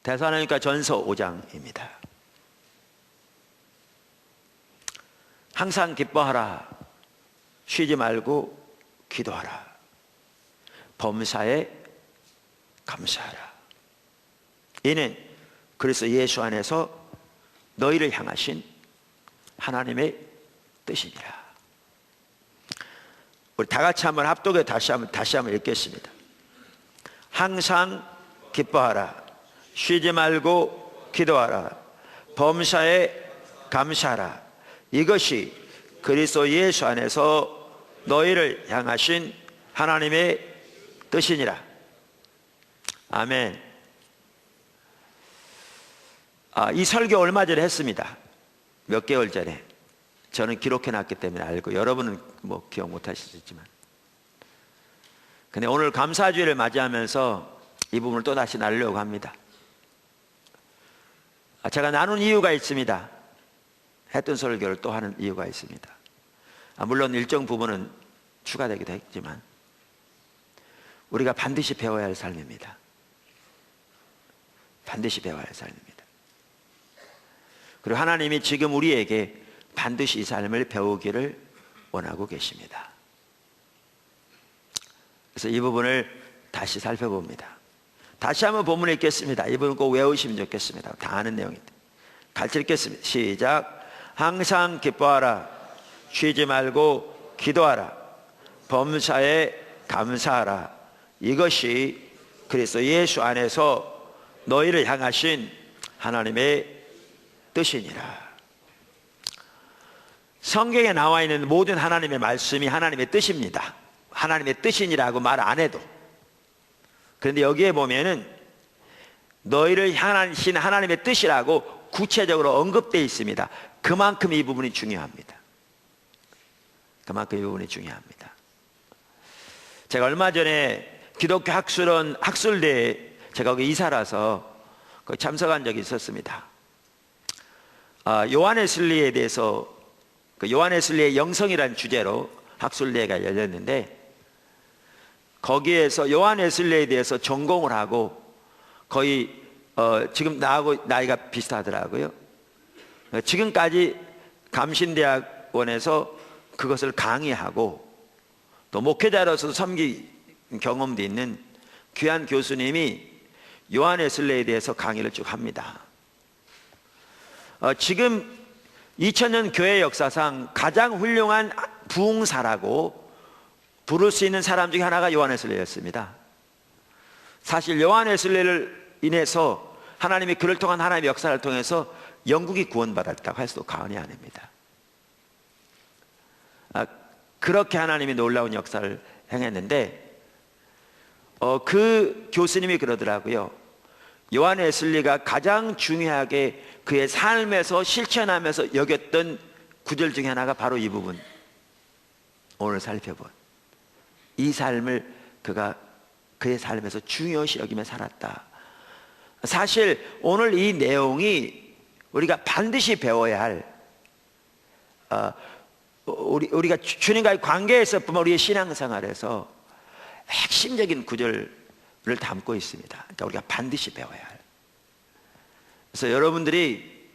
데살로니가 전서 5장입니다. 항상 기뻐하라. 쉬지 말고 기도하라. 범사에 감사하라. 이는 그리스도 예수 안에서 너희를 향하신 하나님의 뜻이니라. 우리 다 같이 한번 합독해 다시 한번 읽겠습니다. 항상 기뻐하라. 쉬지 말고 기도하라. 범사에 감사하라. 이것이 그리스도 예수 안에서 너희를 향하신 하나님의 뜻이니라. 아멘. 이 설교 얼마 전에 했습니다. 몇 개월 전에. 저는 기록해 놨기 때문에 알고, 여러분은 뭐 기억 못 하실 수 있지만. 근데 오늘 감사주일을 맞이하면서 이 부분을 또 다시 나누려고 합니다. 제가 나눈 이유가 있습니다. 했던 설교를 또 하는 이유가 있습니다. 물론 일정 부분은 추가되기도 했지만 우리가 반드시 배워야 할 삶입니다. 반드시 배워야 할 삶입니다. 그리고 하나님이 지금 우리에게 반드시 이 삶을 배우기를 원하고 계십니다. 그래서 이 부분을 다시 살펴봅니다. 다시 한번 본문을 읽겠습니다. 이 부분 꼭 외우시면 좋겠습니다. 다 아는 내용인데. 같이 읽겠습니다. 시작. 항상 기뻐하라. 쉬지 말고 기도하라. 범사에 감사하라. 이것이 그리스도 예수 안에서 너희를 향하신 하나님의 뜻이니라. 성경에 나와 있는 모든 하나님의 말씀이 하나님의 뜻입니다. 하나님의 뜻이니라고 말 안 해도. 그런데 여기에 보면은 너희를 향하신 하나님의 뜻이라고 구체적으로 언급되어 있습니다. 그만큼 이 부분이 중요합니다. 그만큼 이 부분이 중요합니다. 제가 얼마 전에 기독교 학술대에 제가 거기 이사라서 거기 참석한 적이 있었습니다. 요한웨슬리에 대해서, 요한웨슬리의 영성이라는 주제로 학술대회가 열렸는데, 거기에서 요한웨슬리에 대해서 전공을 하고 거의 지금 나하고 나이가 비슷하더라고요. 지금까지 감신대학원에서 그것을 강의하고 또 목회자로서 섬긴 경험도 있는 귀한 교수님이 요한웨슬리에 대해서 강의를 쭉 합니다. 지금 2000년 교회 역사상 가장 훌륭한 부흥사라고 부를 수 있는 사람 중에 하나가 요한웨슬리였습니다. 사실 요한웨슬리를 인해서 하나님이 그를 통한 하나님의 역사를 통해서 영국이 구원받았다고 해서도 과언이 아닙니다. 그렇게 하나님이 놀라운 역사를 행했는데, 그 교수님이 그러더라고요. 요한웨슬리가 가장 중요하게 그의 삶에서 실천하면서 여겼던 구절 중에 하나가 바로 이 부분, 오늘 살펴본 이 삶을 그가 그의 삶에서 중요시 여기며 살았다. 사실 오늘 이 내용이 우리가 반드시 배워야 할, 우리가 주님과의 관계에서 뿐만 우리의 신앙생활에서 핵심적인 구절을 담고 있습니다. 그러니까 우리가 반드시 배워야 할. 그래서 여러분들이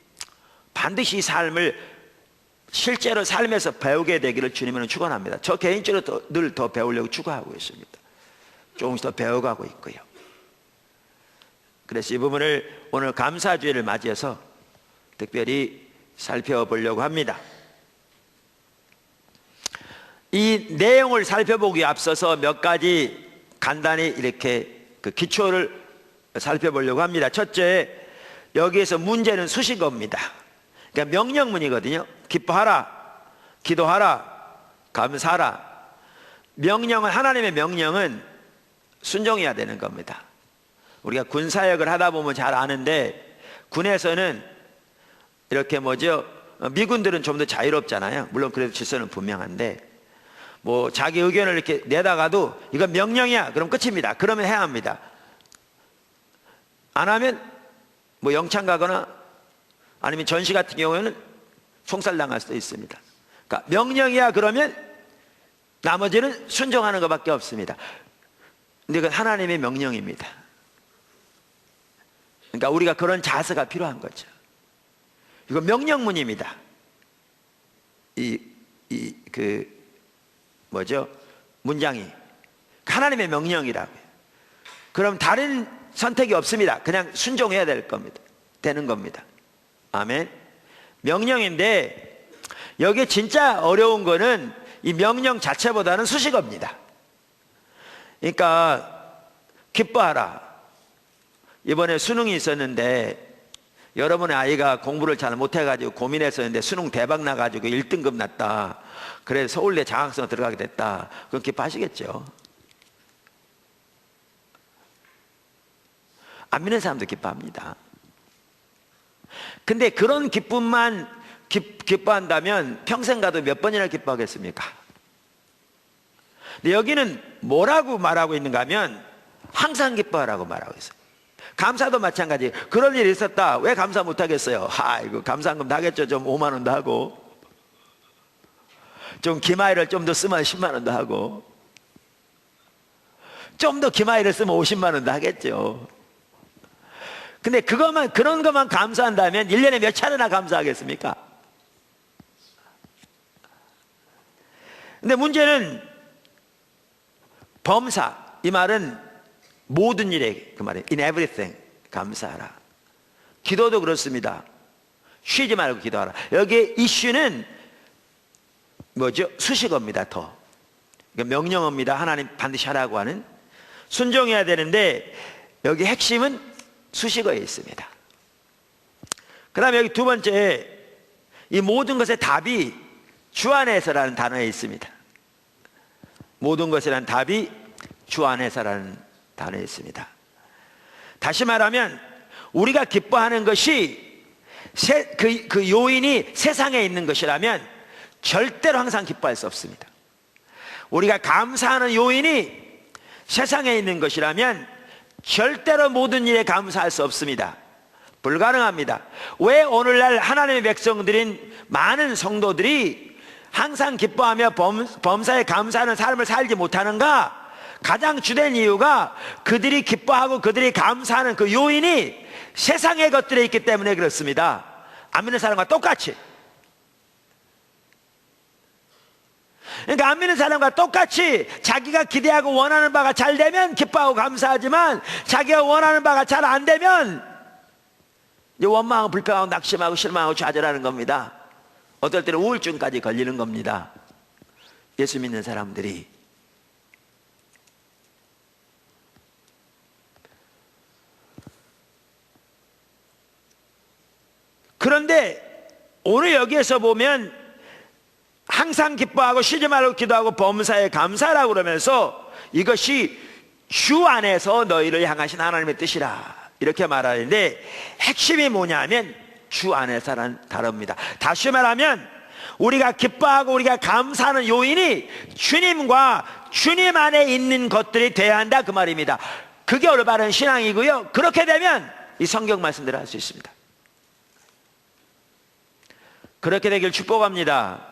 반드시 이 삶을 실제로 삶에서 배우게 되기를 주님은 축원합니다. 저 개인적으로 늘 더 배우려고 추구하고 있습니다. 조금씩 더 배워가고 있고요. 그래서 이 부분을 오늘 감사주일을 맞이해서 특별히 살펴보려고 합니다. 이 내용을 살펴보기에 앞서서 몇 가지 간단히 이렇게 그 기초를 살펴보려고 합니다. 첫째, 여기에서 문제는 수식어입니다. 그러니까 명령문이거든요. 기뻐하라, 기도하라, 감사하라. 명령은, 하나님의 명령은 순종해야 되는 겁니다. 우리가 군사역을 하다 보면 잘 아는데, 군에서는 이렇게 미군들은 좀 더 자유롭잖아요. 물론 그래도 질서는 분명한데, 자기 의견을 이렇게 내다가도 이건 명령이야, 그럼 끝입니다. 그러면 해야 합니다. 안 하면 영창 가거나 아니면 전시 같은 경우에는 총살당할 수도 있습니다. 그러니까 명령이야 그러면 나머지는 순종하는 것밖에 없습니다. 근데 그건 하나님의 명령입니다. 그러니까 우리가 그런 자세가 필요한 거죠. 이거 명령문입니다. 문장이 하나님의 명령이라고요. 그럼 다른 선택이 없습니다. 그냥 순종해야 되는 겁니다. 아멘. 명령인데 여기 진짜 어려운 거는 이 명령 자체보다는 수식어입니다. 그러니까 기뻐하라. 이번에 수능이 있었는데 여러분의 아이가 공부를 잘 못해가지고 고민했었는데 수능 대박 나가지고 1등급 났다. 그래서 서울대 장학생 들어가게 됐다. 그럼 기뻐하시겠죠. 안 믿는 사람도 기뻐합니다. 근데 그런 기쁨만 기뻐한다면 평생 가도 몇 번이나 기뻐하겠습니까? 근데 여기는 뭐라고 말하고 있는가 하면 항상 기뻐하라고 말하고 있어요. 감사도 마찬가지. 그런 일이 있었다. 왜 감사 못하겠어요? 이거 감사한금 나겠죠. 좀 5만 원도 하고 좀 기마일을 좀 더 쓰면 10만 원도 하고 좀 더 기마일을 쓰면 50만 원도 하겠죠. 근데 그런 것만 감사한다면 1년에 몇 차례나 감사하겠습니까? 근데 문제는 범사, 이 말은 모든 일에 그 말이에요. In everything 감사하라. 기도도 그렇습니다. 쉬지 말고 기도하라. 여기에 이슈는 뭐죠? 수식어입니다. 더 명령어입니다. 하나님 반드시 하라고 하는 순종해야 되는데 여기 핵심은 수식어에 있습니다. 그 다음에 여기 두 번째, 이 모든 것의 답이 주 안에서라는 단어에 있습니다. 모든 것이라는 답이 주 안에서라는 단어에 있습니다. 다시 말하면 우리가 기뻐하는 것이 그 요인이 세상에 있는 것이라면 절대로 항상 기뻐할 수 없습니다. 우리가 감사하는 요인이 세상에 있는 것이라면 절대로 모든 일에 감사할 수 없습니다. 불가능합니다. 왜 오늘날 하나님의 백성들인 많은 성도들이 항상 기뻐하며 범사에 감사하는 삶을 살지 못하는가? 가장 주된 이유가 그들이 기뻐하고 그들이 감사하는 그 요인이 세상의 것들에 있기 때문에 그렇습니다. 안 믿는 사람과 똑같이. 그러니까 안 믿는 사람과 똑같이 자기가 기대하고 원하는 바가 잘 되면 기뻐하고 감사하지만 자기가 원하는 바가 잘 안 되면 이제 원망하고 불평하고 낙심하고 실망하고 좌절하는 겁니다. 어떨 때는 우울증까지 걸리는 겁니다. 예수 믿는 사람들이. 그런데 오늘 여기에서 보면 항상 기뻐하고 쉬지 말고 기도하고 범사에 감사하라고 그러면서 이것이 주 안에서 너희를 향하신 하나님의 뜻이라 이렇게 말하는데 핵심이 뭐냐면 주 안에서라는 단어입니다. 다시 말하면 우리가 기뻐하고 우리가 감사하는 요인이 주님과 주님 안에 있는 것들이 돼야 한다 그 말입니다. 그게 올바른 신앙이고요. 그렇게 되면 이 성경 말씀대로 할 수 있습니다. 그렇게 되길 축복합니다.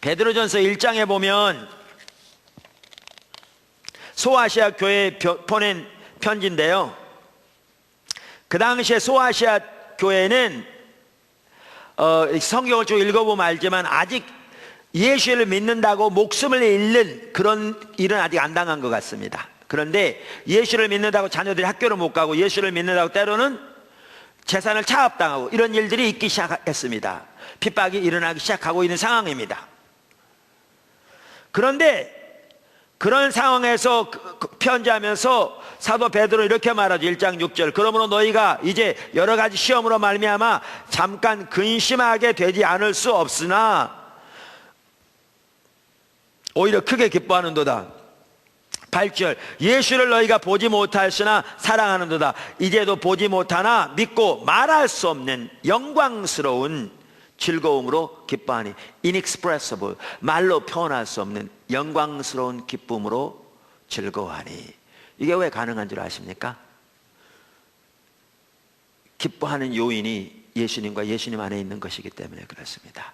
베드로전서 1장에 보면 소아시아 교회에 보낸 편지인데요. 그 당시에 소아시아 교회는 성경을 쭉 읽어보면 알지만 아직 예수를 믿는다고 목숨을 잃는 그런 일은 아직 안 당한 것 같습니다. 그런데 예수를 믿는다고 자녀들이 학교를 못 가고 예수를 믿는다고 때로는 재산을 차압당하고 이런 일들이 있기 시작했습니다. 핍박이 일어나기 시작하고 있는 상황입니다. 그런데 그런 상황에서 편지하면서 사도 베드로 이렇게 말하죠. 1장 6절 그러므로 너희가 이제 여러 가지 시험으로 말미암아 잠깐 근심하게 되지 않을 수 없으나 오히려 크게 기뻐하는도다. 8절 예수를 너희가 보지 못하였으나 사랑하는도다. 이제도 보지 못하나 믿고 말할 수 없는 영광스러운 즐거움으로 기뻐하니 inexpressible 말로 표현할 수 없는 영광스러운 기쁨으로 즐거워하니. 이게 왜 가능한 줄 아십니까? 기뻐하는 요인이 예수님과 예수님 안에 있는 것이기 때문에 그렇습니다.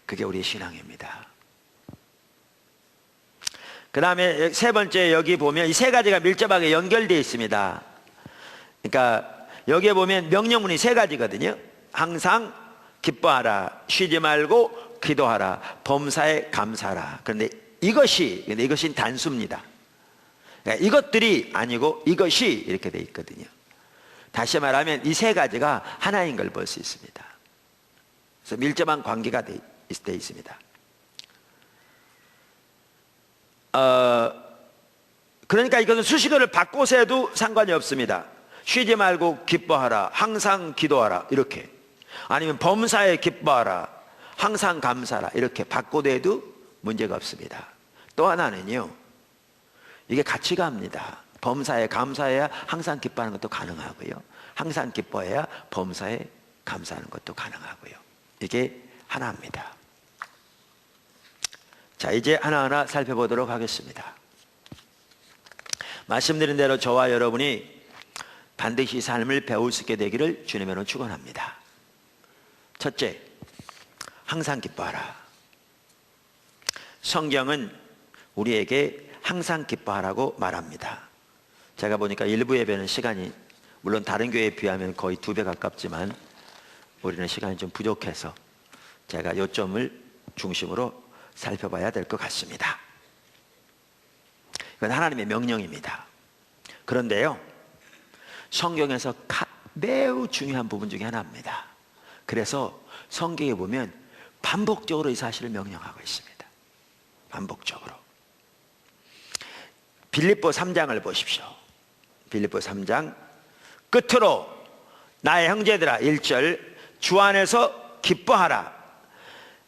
그게 우리의 신앙입니다. 그 다음에 세 번째 여기 보면 이 세 가지가 밀접하게 연결되어 있습니다. 그러니까 여기에 보면 명령문이 세 가지거든요. 항상 기뻐하라, 쉬지 말고 기도하라, 범사에 감사하라. 근데 이것이 단수입니다. 그러니까 이것들이 아니고 이것이 이렇게 돼 있거든요. 다시 말하면 이 세 가지가 하나인 걸 볼 수 있습니다. 그래서 밀접한 관계가 돼 있습니다. 그러니까 이것은 수식어를 바꿔서 해도 상관이 없습니다. 쉬지 말고 기뻐하라, 항상 기도하라, 이렇게. 아니면 범사에 기뻐하라, 항상 감사하라, 이렇게 바꿔도 해도 문제가 없습니다. 또 하나는요, 이게 같이 갑니다. 범사에 감사해야 항상 기뻐하는 것도 가능하고요, 항상 기뻐해야 범사에 감사하는 것도 가능하고요. 이게 하나입니다. 자, 이제 하나하나 살펴보도록 하겠습니다. 말씀드린 대로 저와 여러분이 반드시 삶을 배울 수 있게 되기를 주님으로 축원합니다. 첫째, 항상 기뻐하라. 성경은 우리에게 항상 기뻐하라고 말합니다. 제가 보니까 일부 예배는 시간이 물론 다른 교회에 비하면 거의 2배 가깝지만 우리는 시간이 좀 부족해서 제가 요점을 중심으로 살펴봐야 될 것 같습니다. 이건 하나님의 명령입니다. 그런데요, 성경에서 매우 중요한 부분 중에 하나입니다. 그래서 성경에 보면 반복적으로 이 사실을 명령하고 있습니다. 반복적으로. 빌립보 3장을 보십시오. 빌립보 3장 끝으로 나의 형제들아, 1절, 주 안에서 기뻐하라.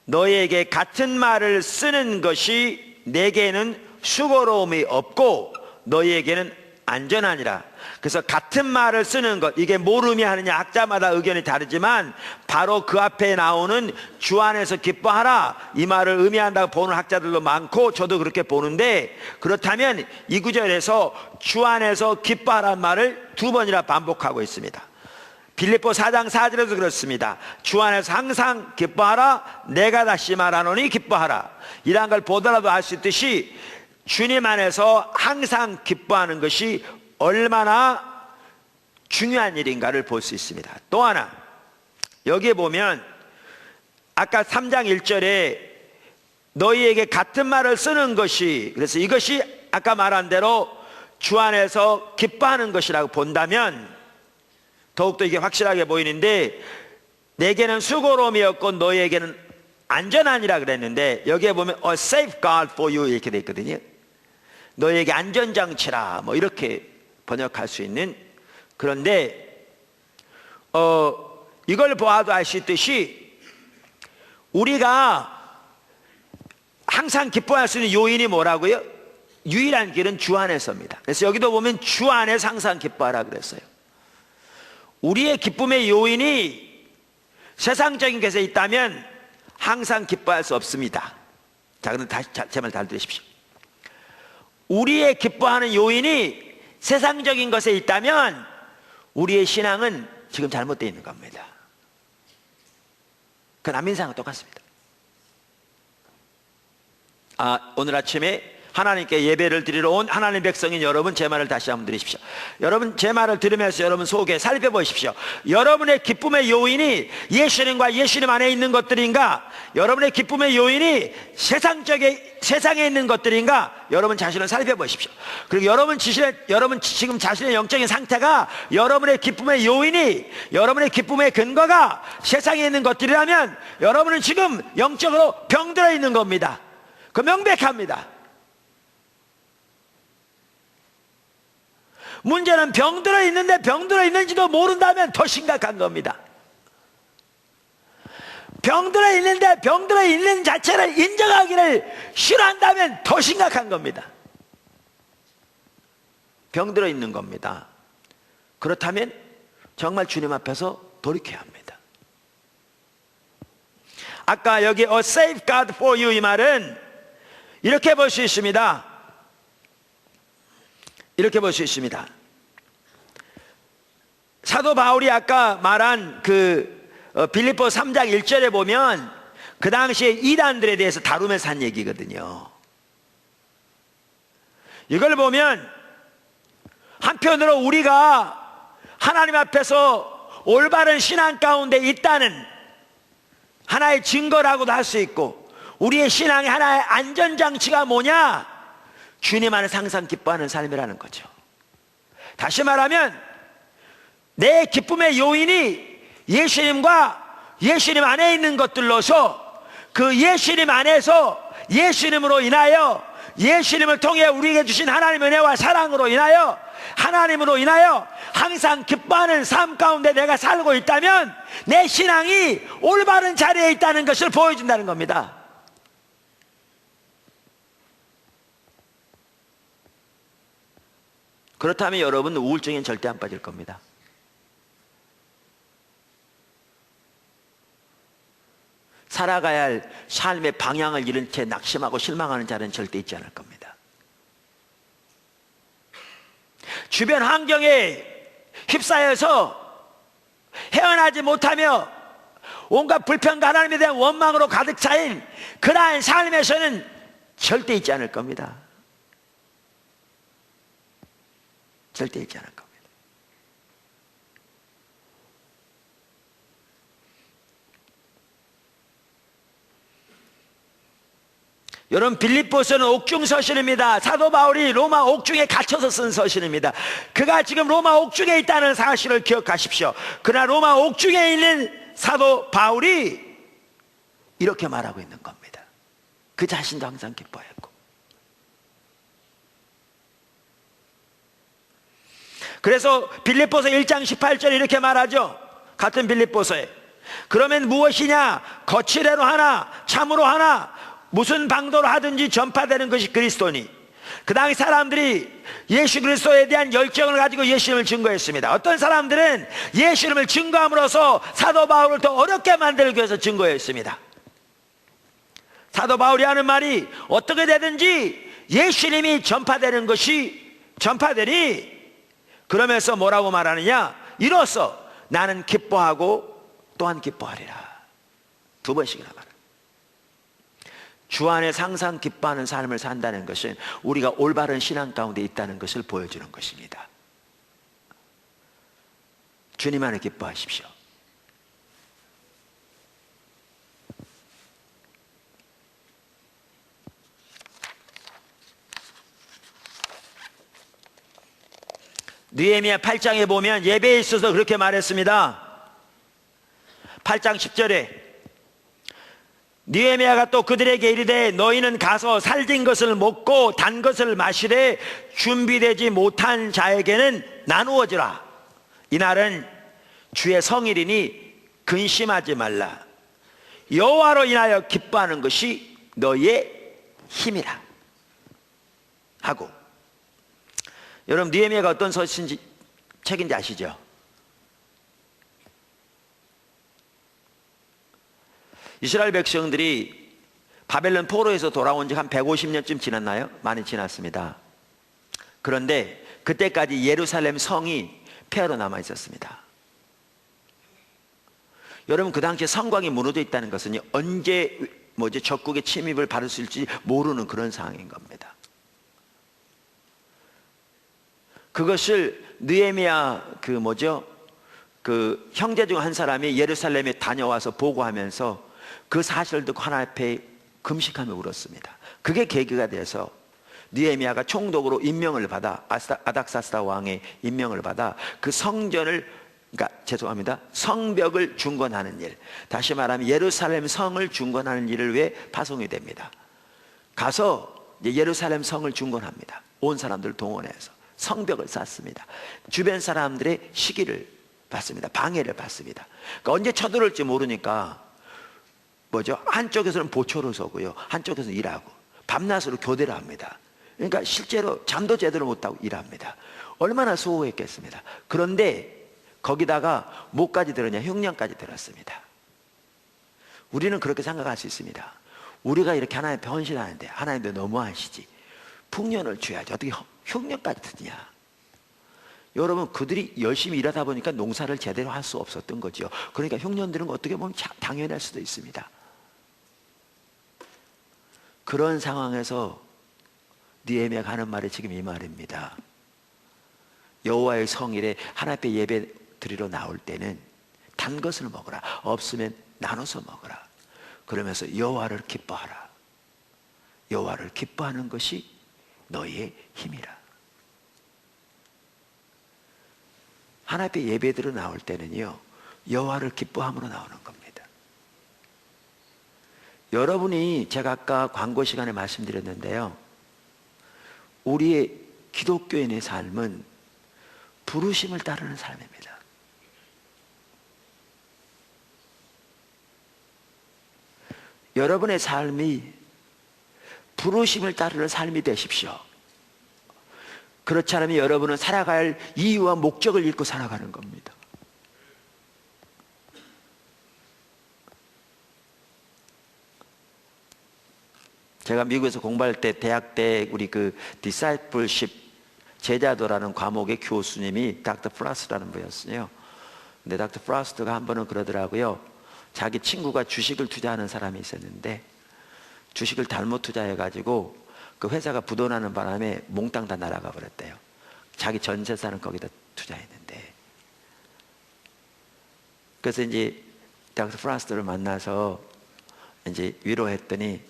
너희에게 같은 말을 쓰는 것이 내게는 수고로움이 없고 너희에게는 안전하니라. 그래서 같은 말을 쓰는 것, 이게 뭘 의미하느냐 학자마다 의견이 다르지만 바로 그 앞에 나오는 주 안에서 기뻐하라, 이 말을 의미한다고 보는 학자들도 많고 저도 그렇게 보는데, 그렇다면 이 구절에서 주 안에서 기뻐하라는 말을 2번이나 반복하고 있습니다. 빌립보 4장 4절에도 그렇습니다. 주 안에서 항상 기뻐하라, 내가 다시 말하노니 기뻐하라. 이러한 걸 보더라도 알 수 있듯이 주님 안에서 항상 기뻐하는 것이 얼마나 중요한 일인가를 볼 수 있습니다. 또 하나, 여기에 보면 아까 3장 1절에 너희에게 같은 말을 쓰는 것이, 그래서 이것이 아까 말한 대로 주 안에서 기뻐하는 것이라고 본다면 더욱더 이게 확실하게 보이는데, 내게는 수고로움이 없고 너희에게는 안전하니라 그랬는데 여기에 보면 a safeguard for you 이렇게 돼 있거든요. 너희에게 안전장치라, 뭐 이렇게 번역할 수 있는. 그런데 이걸 보아도 알 수 있듯이 우리가 항상 기뻐할 수 있는 요인이 뭐라고요? 유일한 길은 주 안에서입니다. 그래서 여기도 보면 주 안에서 항상 기뻐하라 그랬어요. 우리의 기쁨의 요인이 세상적인 것에 있다면 항상 기뻐할 수 없습니다. 자, 그럼 다시 제 말 잘 들으십시오. 우리의 기뻐하는 요인이 세상적인 것에 있다면 우리의 신앙은 지금 잘못되어 있는 겁니다. 그 남인상은 똑같습니다. 오늘 아침에 하나님께 예배를 드리러 온 하나님 백성인 여러분, 제 말을 다시 한번 들으십시오. 여러분, 제 말을 들으면서 여러분 속에 살펴보십시오. 여러분의 기쁨의 요인이 예수님과 예수님 안에 있는 것들인가, 여러분의 기쁨의 요인이 세상에 있는 것들인가, 여러분 자신을 살펴보십시오. 그리고 여러분 지금 자신의 영적인 상태가, 여러분의 기쁨의 요인이, 여러분의 기쁨의 근거가 세상에 있는 것들이라면 여러분은 지금 영적으로 병들어 있는 겁니다. 그 명백합니다. 문제는 병들어 있는데 병들어 있는지도 모른다면 더 심각한 겁니다. 병들어 있는데 병들어 있는 자체를 인정하기를 싫어한다면 더 심각한 겁니다. 병들어 있는 겁니다. 그렇다면 정말 주님 앞에서 돌이켜야 합니다. 아까 여기 a safeguard for you 이 말은 이렇게 볼 수 있습니다. 이렇게 볼 수 있습니다. 사도 바울이 아까 말한 빌립보 3장 1절에 보면 그 당시에 이단들에 대해서 다루면서 한 얘기거든요. 이걸 보면 한편으로 우리가 하나님 앞에서 올바른 신앙 가운데 있다는 하나의 증거라고도 할 수 있고, 우리의 신앙의 하나의 안전장치가 뭐냐? 주님 안에 항상 기뻐하는 삶이라는 거죠. 다시 말하면 내 기쁨의 요인이 예수님과 예수님 안에 있는 것들로서, 그 예수님 안에서 예수님으로 인하여, 예수님을 통해 우리에게 주신 하나님의 은혜와 사랑으로 인하여, 하나님으로 인하여 항상 기뻐하는 삶 가운데 내가 살고 있다면 내 신앙이 올바른 자리에 있다는 것을 보여준다는 겁니다. 그렇다면 여러분 우울증엔 절대 안 빠질 겁니다. 살아가야 할 삶의 방향을 잃은 채 낙심하고 실망하는 자는 절대 있지 않을 겁니다. 주변 환경에 휩싸여서 헤어나지 못하며 온갖 불평과 하나님에 대한 원망으로 가득 차인 그러한 삶에서는 절대 있지 않을 겁니다. 절대 있지 않을 겁니다. 여러분, 빌립보서는 옥중 서신입니다. 사도 바울이 로마 옥중에 갇혀서 쓴 서신입니다. 그가 지금 로마 옥중에 있다는 사실을 기억하십시오. 그러나 로마 옥중에 있는 사도 바울이 이렇게 말하고 있는 겁니다. 그 자신도 항상 기뻐했고. 그래서 빌립보서 1장 18절에 이렇게 말하죠. 같은 빌립보서에, 그러면 무엇이냐? 거칠애로 하나 참으로 하나 무슨 방도로 하든지 전파되는 것이 그리스도니. 그 당시 사람들이 예수 그리스도에 대한 열정을 가지고 예수님을 증거했습니다. 어떤 사람들은 예수님을 증거함으로써 사도 바울을 더 어렵게 만들기 위해서 증거했습니다. 사도 바울이 하는 말이 어떻게 되든지 예수님이 전파되는 것이 전파되니, 그러면서 뭐라고 말하느냐? 이로써 나는 기뻐하고 또한 기뻐하리라. 두 번씩이나 말합니다. 주 안에서 항상 기뻐하는 삶을 산다는 것은 우리가 올바른 신앙 가운데 있다는 것을 보여주는 것입니다. 주님 안에 기뻐하십시오. 느헤미야 8장에 보면 예배에 있어서 그렇게 말했습니다. 8장 10절에 느헤미야가 또 그들에게 이르되 너희는 가서 살진 것을 먹고 단 것을 마시되 준비되지 못한 자에게는 나누어주라. 이날은 주의 성일이니 근심하지 말라. 여호와로 인하여 기뻐하는 것이 너희의 힘이라 하고. 여러분, 느헤미야가 어떤 책인지 아시죠? 이스라엘 백성들이 바벨론 포로에서 돌아온 지 한 150년쯤 지났나요? 많이 지났습니다. 그런데 그때까지 예루살렘 성이 폐허로 남아 있었습니다. 여러분, 그 당시에 성곽이 무너져 있다는 것은 언제 적국의 침입을 받을 수 있을지 모르는 그런 상황인 겁니다. 그것을 느헤미야 그 형제 중 한 사람이 예루살렘에 다녀와서 보고하면서 그 사실을 듣고 하나님 앞에 금식하며 울었습니다. 그게 계기가 돼서 느헤미야가 총독으로 임명을 받아, 아닥사스다 왕의 임명을 받아 그 성벽을 중건하는 일, 다시 말하면 예루살렘 성을 중건하는 일을 위해 파송이 됩니다. 가서 이제 예루살렘 성을 중건합니다. 온 사람들 동원해서 성벽을 쌓습니다. 주변 사람들의 시기를 받습니다. 방해를 받습니다. 그러니까 언제 쳐들어올지 모르니까 한쪽에서는 보초를 서고요, 한쪽에서는 일하고 밤낮으로 교대를 합니다. 그러니까 실제로 잠도 제대로 못하고 일합니다. 얼마나 수고했겠습니다. 그런데 거기다가 뭐까지 들었냐? 흉년까지 들었습니다. 우리는 그렇게 생각할 수 있습니다. 우리가 이렇게 하나님 앞에 헌신하는데 하나님도 너무하시지, 풍년을 줘야지 어떻게 흉년까지 듣냐? 여러분, 그들이 열심히 일하다 보니까 농사를 제대로 할 수 없었던 거죠. 그러니까 흉년 드는 거 어떻게 보면 당연할 수도 있습니다. 그런 상황에서 느헤미야가 하는 말이 지금 이 말입니다. 여호와의 성일에 하나님 앞에 예배 드리러 나올 때는 단 것을 먹어라. 없으면 나눠서 먹어라. 그러면서 여호와를 기뻐하라. 여호와를 기뻐하는 것이 너희의 힘이라. 하나님 앞에 예배 드리러 나올 때는요, 여호와를 기뻐함으로 나오는 겁니다. 여러분이, 제가 아까 광고 시간에 말씀드렸는데요, 우리의 기독교인의 삶은 부르심을 따르는 삶입니다. 여러분의 삶이 부르심을 따르는 삶이 되십시오. 그렇지 않으면 여러분은 살아갈 이유와 목적을 잃고 살아가는 겁니다. 제가 미국에서 공부할 때, 대학 때 우리 그 디사이플십, 제자도라는 과목의 교수님이 닥터 프라스트라는 분이었어요. 근데 닥터 프라스트가 한 번은 그러더라고요. 자기 친구가 주식을 투자하는 사람이 있었는데 주식을 잘못 투자해가지고 그 회사가 부도나는 바람에 몽땅 다 날아가 버렸대요. 자기 전 재산은 거기다 투자했는데. 그래서 이제 닥터 프라스트를 만나서 이제 위로했더니,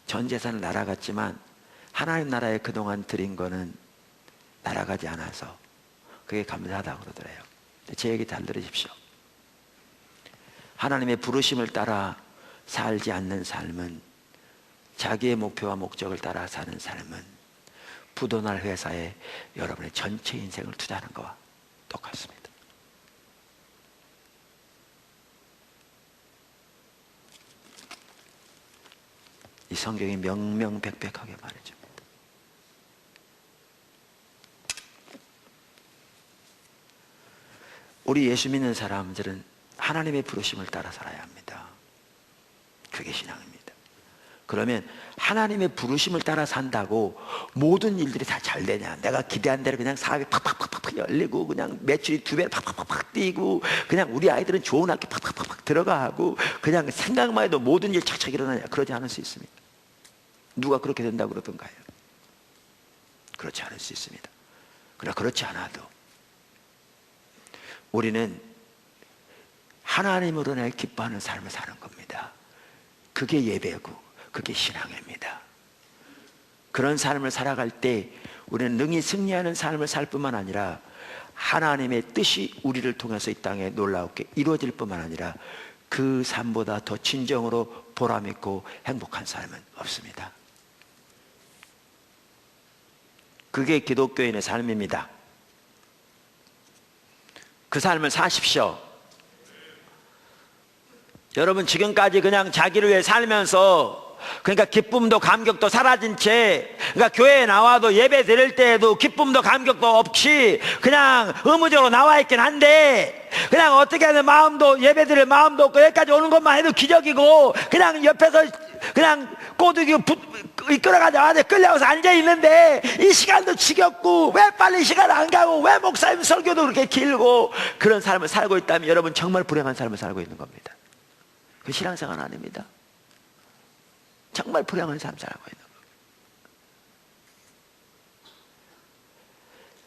전 재산은 날아갔지만 하나님 나라에 그동안 드린 거는 날아가지 않아서 그게 감사하다고 그러더래요. 제 얘기 잘 들으십시오. 하나님의 부르심을 따라 살지 않는 삶은, 자기의 목표와 목적을 따라 사는 삶은 부도날 회사에 여러분의 전체 인생을 투자하는 것과 똑같습니다. 이 성경이 명명백백하게 말해줍니다. 우리 예수 믿는 사람들은 하나님의 부르심을 따라 살아야 합니다. 그게 신앙입니다. 그러면 하나님의 부르심을 따라 산다고 모든 일들이 다 잘 되냐? 내가 기대한 대로 그냥 사업이 팍팍팍팍 열리고, 그냥 매출이 2배 팍팍팍팍 뛰고, 그냥 우리 아이들은 좋은 학교 팍팍팍팍 들어가고, 그냥 생각만 해도 모든 일 착착 일어나냐? 그러지 않을 수 있습니다. 누가 그렇게 된다고 그러던가요? 그렇지 않을 수 있습니다. 그러나 그렇지 않아도 우리는 하나님으로 날 기뻐하는 삶을 사는 겁니다. 그게 예배고 그게 신앙입니다. 그런 삶을 살아갈 때 우리는 능히 승리하는 삶을 살 뿐만 아니라 하나님의 뜻이 우리를 통해서 이 땅에 놀랍게 이루어질 뿐만 아니라 그 삶보다 더 진정으로 보람있고 행복한 삶은 없습니다. 그게 기독교인의 삶입니다. 그 삶을 사십시오. 여러분, 지금까지 그냥 자기를 위해 살면서, 그러니까 기쁨도 감격도 사라진 채, 그러니까 교회에 나와도 예배 드릴 때에도 기쁨도 감격도 없이 그냥 의무적으로 나와 있긴 한데, 그냥 어떻게 하면 마음도, 예배 드릴 마음도 없고 여기까지 오는 것만 해도 기적이고, 그냥 옆에서 그냥 꼬드기 이끌어가자마자 끌려가서 앉아있는데 이 시간도 지겹고, 왜 빨리 시간 안 가고, 왜 목사님 설교도 그렇게 길고, 그런 삶을 살고 있다면 여러분 정말 불행한 삶을 살고 있는 겁니다. 그 신앙생활 아닙니다. 정말 불행한 삶 살고 있는 거예요.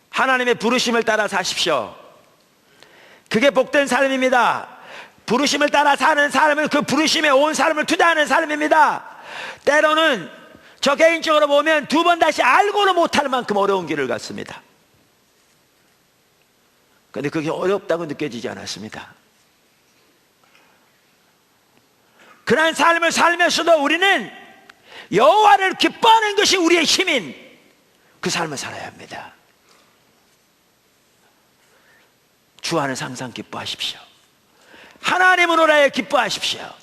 하나님의 부르심을 따라 사십시오. 그게 복된 삶입니다. 부르심을 따라 사는 삶은 그 부르심에 온 삶을 투자하는 삶입니다. 때로는 저 개인적으로 보면 2번 다시 알고는 못할 만큼 어려운 길을 갔습니다. 그런데 그게 어렵다고 느껴지지 않았습니다. 그런 삶을 살면서도 우리는 여호와를 기뻐하는 것이 우리의 힘인 그 삶을 살아야 합니다. 주 안에서 항상 기뻐하십시오. 하나님으로라야 기뻐하십시오.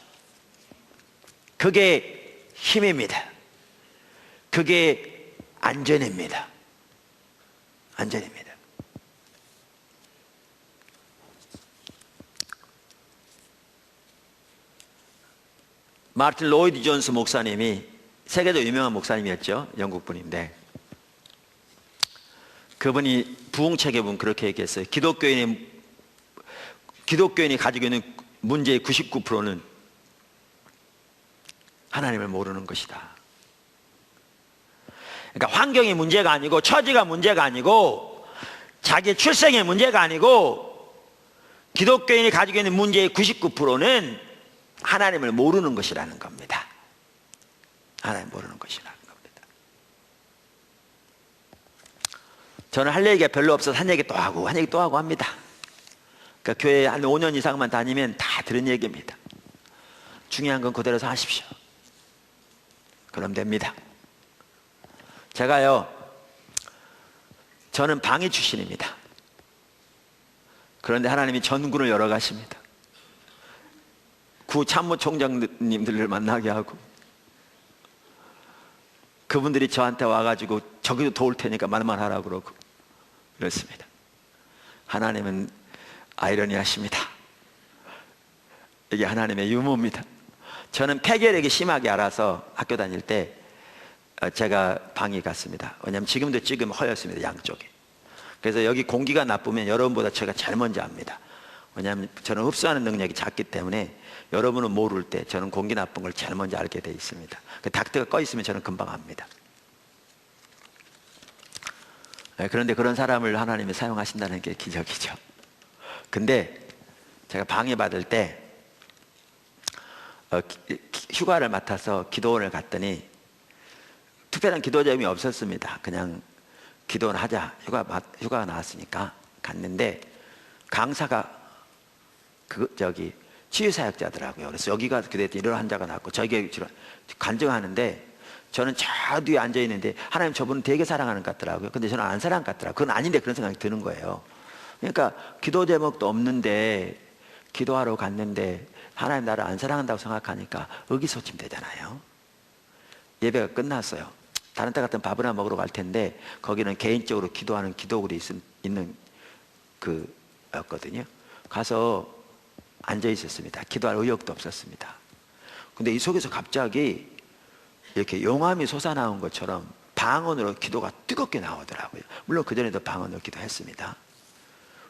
그게 힘입니다. 그게 안전입니다. 안전입니다. 마틴 로이드 존스 목사님이 세계적으로 유명한 목사님이었죠. 영국 분인데, 그분이 부흥책에 보면 그렇게 얘기했어요. 기독교인이 가지고 있는 문제의 99%는 하나님을 모르는 것이다. 그러니까 환경이 문제가 아니고 처지가 문제가 아니고 자기 출생의 문제가 아니고 기독교인이 가지고 있는 문제의 99%는 하나님을 모르는 것이라는 겁니다. 하나님 모르는 것이라는 겁니다. 저는 할 얘기가 별로 없어서 한 얘기 또 하고 한 얘기 또 하고 합니다. 그러니까 교회 한 5년 이상만 다니면 다 들은 얘기입니다. 중요한 건 그대로서 하십시오. 그럼 됩니다. 저는 방위 출신입니다. 그런데 하나님이 전군을 열어가십니다. 구 참모총장님들을 만나게 하고 그분들이 저한테 와가지고 저기도 도울 테니까 말만 하라고 그러고 그렇습니다. 하나님은 아이러니하십니다. 이게 하나님의 유머입니다. 저는 폐결핵이 심하게 알아서 학교 다닐 때 제가 방위 갔습니다. 왜냐하면 지금도 지금 허였습니다. 양쪽에. 그래서 여기 공기가 나쁘면 여러분보다 제가 제일 먼저 압니다. 왜냐하면 저는 흡수하는 능력이 작기 때문에 여러분은 모를 때 저는 공기 나쁜 걸 제일 먼저 알게 돼 있습니다. 그 닥터가 꺼 있으면 저는 금방 압니다. 그런데 그런 사람을 하나님이 사용하신다는 게 기적이죠. 근데 제가 방위 받을 때 휴가를 맡아서 기도원을 갔더니 특별한 기도 제목이 없었습니다. 그냥 기도원 하자. 휴가가 나왔으니까 갔는데 강사가 치유사역자더라고요. 그래서 여기가 기도했더니 이런 환자가 나왔고 저에게 간증하는데 저는 저 뒤에 앉아 있는데 하나님 저분은 되게 사랑하는 것 같더라고요. 근데 저는 안 사랑하는 것 같더라고요. 그건 아닌데 그런 생각이 드는 거예요. 그러니까 기도 제목도 없는데 기도하러 갔는데 하나님 나를 안 사랑한다고 생각하니까 의기소침 되잖아요. 예배가 끝났어요. 다른 때 같은 밥이나 먹으러 갈 텐데 거기는 개인적으로 기도하는 기도굴이 있는 였거든요. 가서 앉아 있었습니다. 기도할 의욕도 없었습니다. 근데 이 속에서 갑자기 이렇게 용암이 솟아나온 것처럼 방언으로 기도가 뜨겁게 나오더라고요. 물론 그전에도 방언으로 기도했습니다.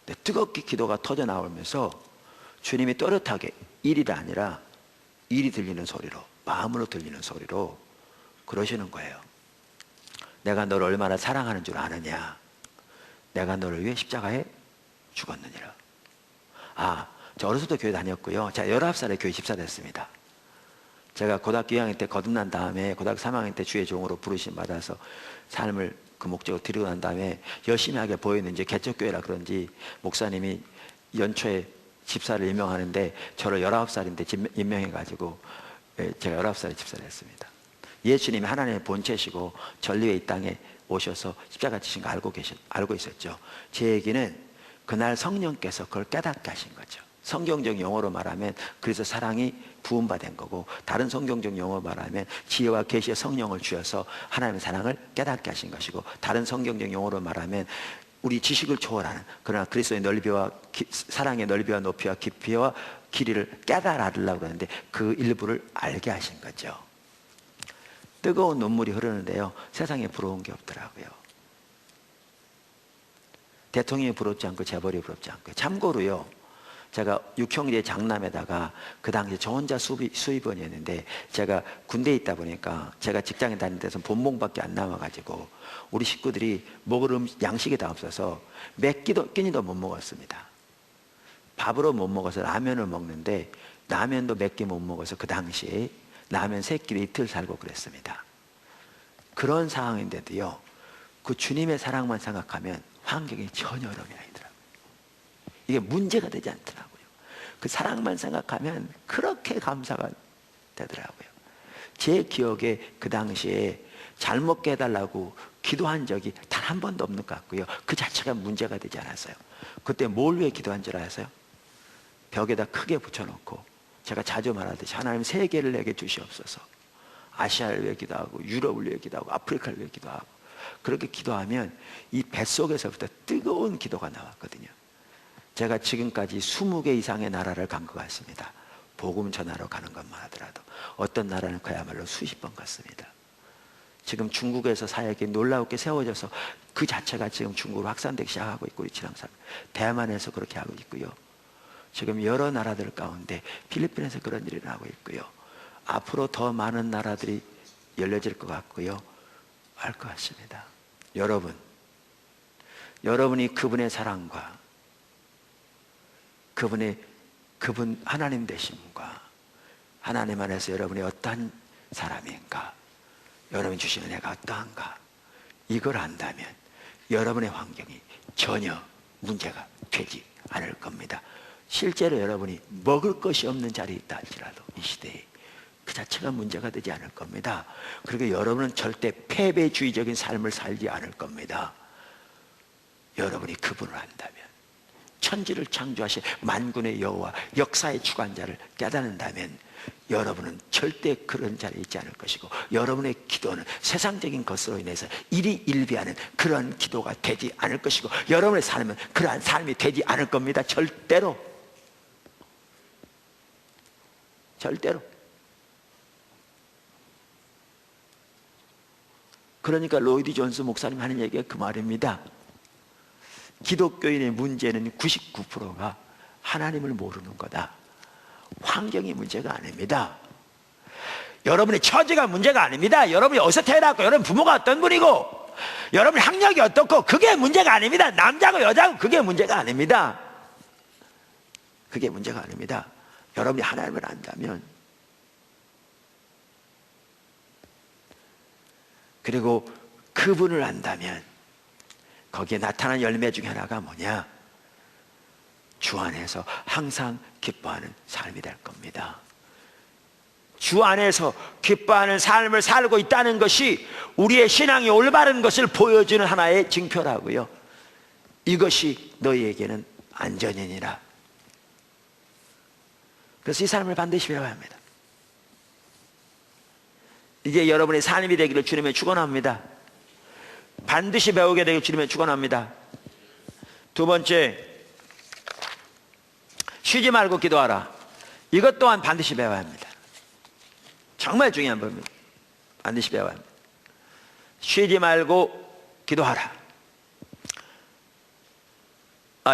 근데 뜨겁게 기도가 터져 나오면서 주님이 또렷하게 일이 아니라 일이 들리는 소리로, 마음으로 들리는 소리로 그러시는 거예요. 내가 너를 얼마나 사랑하는 줄 아느냐. 내가 너를 위해 십자가에 죽었느니라. 저 어렸을 때 교회 다녔고요. 제가 19살에 교회 집사 됐습니다. 제가 고등학교 2학년 때 거듭난 다음에 고등학교 3학년 때 주의 종으로 부르심 받아서 삶을 그 목적으로 드리고 난 다음에 열심히 하게 보였는지 개척교회라 그런지 목사님이 연초에 집사를 임명하는데 저를 19살인데 임명해가지고 제가 19살에 집사를 했습니다. 예수님이 하나님의 본체시고 전리의 이 땅에 오셔서 십자가 지신 거 알고 있었죠. 제 얘기는 그날 성령께서 그걸 깨닫게 하신 거죠. 성경적 용어로 말하면 그래서 사랑이 부음받은 거고, 다른 성경적 용어로 말하면 지혜와 계시의 성령을 주셔서 하나님의 사랑을 깨닫게 하신 것이고, 다른 성경적 용어로 말하면 우리 지식을 초월하는, 그러나 그리스도의 넓이와 사랑의 넓이와 높이와 깊이와 길이를 깨달으려고 하는데 그 일부를 알게 하신 거죠. 뜨거운 눈물이 흐르는데요, 세상에 부러운 게 없더라고요. 대통령이 부럽지 않고 재벌이 부럽지 않고요. 참고로요, 제가 6형제 장남에다가 그 당시 저 혼자 수입원이었는데 제가 군대에 있다 보니까 제가 직장에 다니는 데서 본봉밖에 안 남아가지고 우리 식구들이 먹을 양식이 다 없어서 몇 끼니도 못 먹었습니다. 밥으로 못 먹어서 라면을 먹는데 라면도 몇 끼 못 먹어서 그 당시에 라면 3끼를 이틀 살고 그랬습니다. 그런 상황인데도요, 그 주님의 사랑만 생각하면 환경이 전혀 어려움이 아니더라고요. 이게 문제가 되지 않더라고요. 그 사랑만 생각하면 그렇게 감사가 되더라고요. 제 기억에 그 당시에 잘 먹게 해달라고 기도한 적이 단 한 번도 없는 것 같고요. 그 자체가 문제가 되지 않았어요. 그때 뭘 위해 기도한 줄 아세요? 벽에다 크게 붙여놓고 제가 자주 말하듯이 하나님 세계를 내게 주시옵소서. 아시아를 위해 기도하고 유럽을 위해 기도하고 아프리카를 위해 기도하고, 그렇게 기도하면 이 뱃속에서부터 뜨거운 기도가 나왔거든요. 제가 지금까지 20개 이상의 나라를 간 것 같습니다. 복음 전하러 가는 것만 하더라도. 어떤 나라는 그야말로 수십 번 갔습니다. 지금 중국에서 사역이 놀라웠게 세워져서 그 자체가 지금 중국으로 확산되기 시작하고 있고, 우리 지랑산 대만에서 그렇게 하고 있고요. 지금 여러 나라들 가운데 필리핀에서 그런 일이 나고 있고요. 앞으로 더 많은 나라들이 열려질 것 같고요. 알 것 같습니다. 여러분이 그분의 사랑과 그분 하나님 되심과 하나님 안에서 여러분이 어떠한 사람인가, 여러분이 주시는 은혜가 어떠한가, 이걸 안다면 여러분의 환경이 전혀 문제가 되지 않을 겁니다. 실제로 여러분이 먹을 것이 없는 자리에 있다 할지라도 이 시대에 그 자체가 문제가 되지 않을 겁니다. 그리고 여러분은 절대 패배주의적인 삶을 살지 않을 겁니다. 여러분이 그분을 안다면, 천지를 창조하신 만군의 여호와 역사의 주관자를 깨닫는다면 여러분은 절대 그런 자리에 있지 않을 것이고, 여러분의 기도는 세상적인 것으로 인해서 일희일비하는 그런 기도가 되지 않을 것이고, 여러분의 삶은 그러한 삶이 되지 않을 겁니다. 절대로. 그러니까 로이드 존스 목사님 하는 얘기가 그 말입니다. 기독교인의 문제는 99%가 하나님을 모르는 거다. 환경이 문제가 아닙니다. 여러분의 처지가 문제가 아닙니다. 여러분이 어디서 태어났고, 여러분 부모가 어떤 분이고, 여러분 학력이 어떻고, 그게 문제가 아닙니다. 남자고 여자고 그게 문제가 아닙니다. 그게 문제가 아닙니다. 여러분이 하나님을 안다면, 그리고 그분을 안다면 거기에 나타난 열매 중에 하나가 뭐냐? 주 안에서 항상 기뻐하는 삶이 될 겁니다. 주 안에서 기뻐하는 삶을 살고 있다는 것이 우리의 신앙이 올바른 것을 보여주는 하나의 증표라고요. 이것이 너희에게는 안전이니라. 그래서 이 삶을 반드시 배워야 합니다. 이게 여러분의 삶이 되기를 주님의 축원합니다. 반드시 배우게 되기를 주님의 축원합니다. 두 번째, 쉬지 말고 기도하라. 이것 또한 반드시 배워야 합니다. 정말 중요한 법입니다. 반드시 배워야 합니다. 쉬지 말고 기도하라.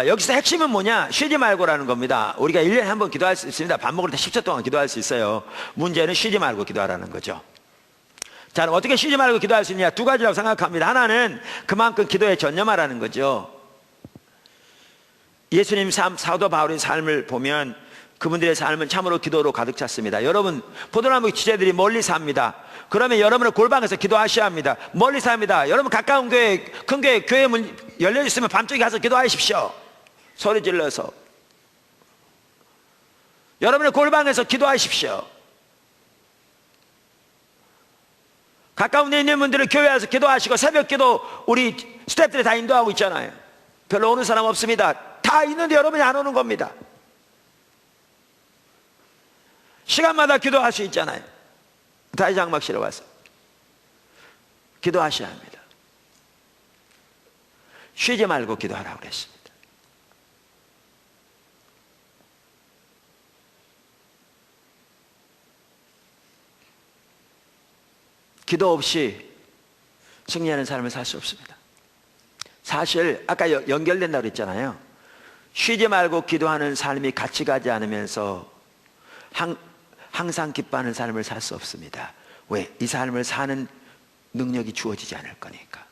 여기서 핵심은 뭐냐? 쉬지 말고라는 겁니다. 우리가 1년에 한 번 기도할 수 있습니다. 밥 먹을 때 10초 동안 기도할 수 있어요. 문제는 쉬지 말고 기도하라는 거죠. 자, 그럼 어떻게 쉬지 말고 기도할 수 있느냐? 두 가지라고 생각합니다. 하나는 그만큼 기도에 전념하라는 거죠. 예수님 사도 바울의 삶을 보면 그분들의 삶은 참으로 기도로 가득 찼습니다. 여러분, 포도나무 지체들이 멀리 삽니다. 그러면 여러분은 골방에서 기도하셔야 합니다. 멀리 삽니다. 여러분 가까운 교회, 큰 교회 문 열려 있으면 밤중에 가서 기도하십시오. 소리 질러서. 여러분의 골방에서 기도하십시오. 가까운 데 있는 분들은 교회 와서 기도하시고, 새벽 기도 우리 스태프들이 다 인도하고 있잖아요. 별로 오는 사람 없습니다. 다 있는데 여러분이 안 오는 겁니다. 시간마다 기도할 수 있잖아요. 다시 장막실에 와서 기도하셔야 합니다. 쉬지 말고 기도하라고 그랬습니다. 기도 없이 승리하는 삶을 살 수 없습니다. 사실 아까 연결된다고 그랬잖아요. 쉬지 말고 기도하는 삶이 같이 가지 않으면서 항상 기뻐하는 삶을 살 수 없습니다. 왜? 이 삶을 사는 능력이 주어지지 않을 거니까.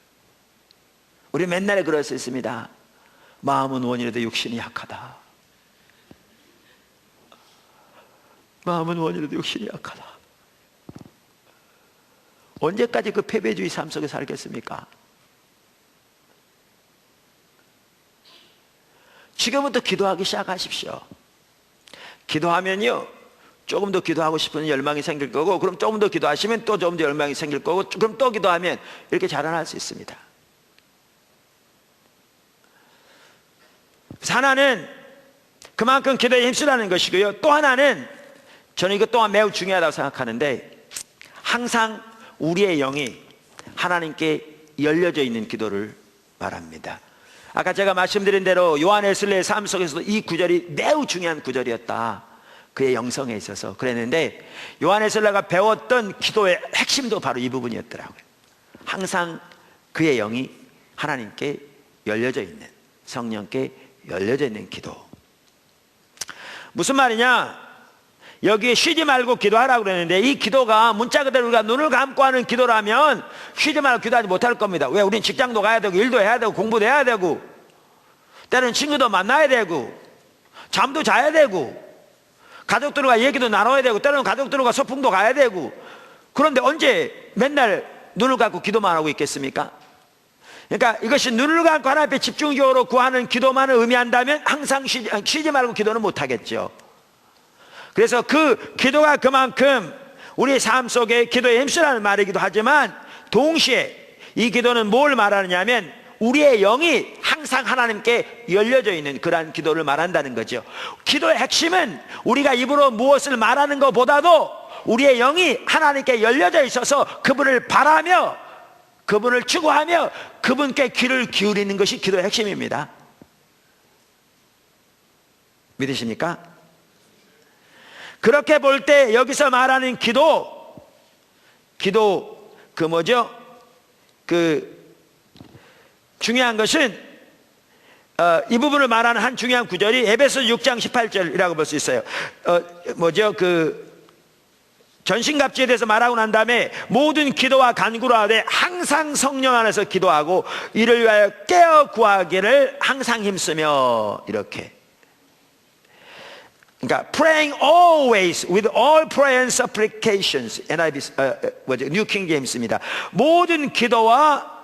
우리 맨날 그럴 수 있습니다. 마음은 원이라도 육신이 약하다. 마음은 원이라도 육신이 약하다. 언제까지 그 패배주의 삶 속에 살겠습니까? 지금부터 기도하기 시작하십시오. 기도하면요, 조금 더 기도하고 싶은 열망이 생길 거고, 그럼 조금 더 기도하시면 또 조금 더 열망이 생길 거고, 그럼 또 기도하면 이렇게 자라날 수 있습니다. 하나는 그만큼 기도에 힘쓰라는 것이고요. 또 하나는 저는 이것 또한 매우 중요하다고 생각하는데, 항상 우리의 영이 하나님께 열려져 있는 기도를 말합니다. 아까 제가 말씀드린 대로 요한웨슬리의 삶 속에서도 이 구절이 매우 중요한 구절이었다. 그의 영성에 있어서 그랬는데, 요한웨슬리가 배웠던 기도의 핵심도 바로 이 부분이었더라고요. 항상 그의 영이 하나님께 열려져 있는, 성령께 열려져 있는 기도. 무슨 말이냐? 여기에 쉬지 말고 기도하라고 그랬는데, 이 기도가 문자 그대로 우리가 눈을 감고 하는 기도라면 쉬지 말고 기도하지 못할 겁니다. 왜? 우린 직장도 가야 되고 일도 해야 되고 공부도 해야 되고 때로는 친구도 만나야 되고 잠도 자야 되고 가족들과 얘기도 나눠야 되고 때로는 가족들과 소풍도 가야 되고. 그런데 언제 맨날 눈을 감고 기도만 하고 있겠습니까? 그러니까 이것이 눈을 감고 하나님 앞에 집중적으로 구하는 기도만을 의미한다면 항상 쉬지 말고 기도는 못하겠죠. 그래서 그 기도가 그만큼 우리의 삶 속에 기도의 힘쓰라는 말이기도 하지만, 동시에 이 기도는 뭘 말하느냐면 우리의 영이 항상 하나님께 열려져 있는 그러한 기도를 말한다는 거죠. 기도의 핵심은 우리가 입으로 무엇을 말하는 것보다도 우리의 영이 하나님께 열려져 있어서 그분을 바라며 그분을 추구하며 그분께 귀를 기울이는 것이 기도의 핵심입니다. 믿으십니까? 그렇게 볼 때 여기서 말하는 기도 그 뭐죠? 중요한 것은 이 부분을 말하는 한 중요한 구절이 에베소 6장 18절이라고 볼 수 있어요. 전신갑주에 대해서 말하고 난 다음에 모든 기도와 간구로 하되 항상 성령 안에서 기도하고 이를 위하여 깨어 구하기를 항상 힘쓰며, 이렇게. 그러니까 praying always with all prayer and supplications. New King James입니다. 모든 기도와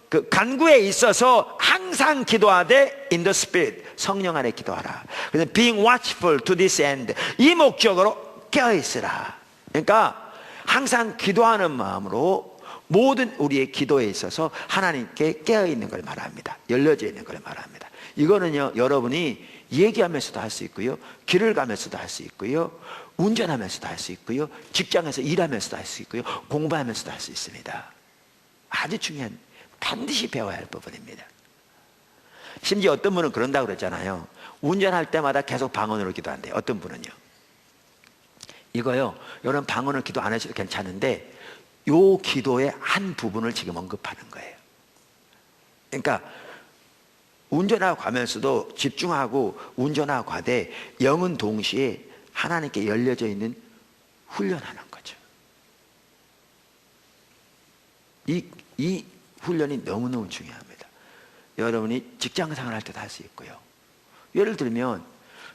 그 간구에 있어서 항상 기도하되 in the spirit, 성령 안에 기도하라. 그래서 being watchful to this end, 이 목적으로 깨어 있으라. 그러니까 항상 기도하는 마음으로 모든 우리의 기도에 있어서 하나님께 깨어 있는 걸 말합니다. 열려져 있는 걸 말합니다. 이거는요, 여러분이 얘기하면서도 할 수 있고요, 길을 가면서도 할 수 있고요, 운전하면서도 할 수 있고요, 직장에서 일하면서도 할 수 있고요, 공부하면서도 할 수 있습니다. 아주 중요한, 반드시 배워야 할 부분입니다. 심지어 어떤 분은 그런다고 그랬잖아요. 운전할 때마다 계속 방언으로 기도한대요. 어떤 분은요. 이거요, 여러분 방언을 기도 안 하셔도 괜찮은데 요 기도의 한 부분을 지금 언급하는 거예요. 그러니까 운전하고 가면서도 집중하고 운전하고 가되 영은 동시에 하나님께 열려져 있는 훈련하는 거죠. 이 훈련이 너무너무 중요합니다. 여러분이 직장생활 할 때도 할 수 있고요. 예를 들면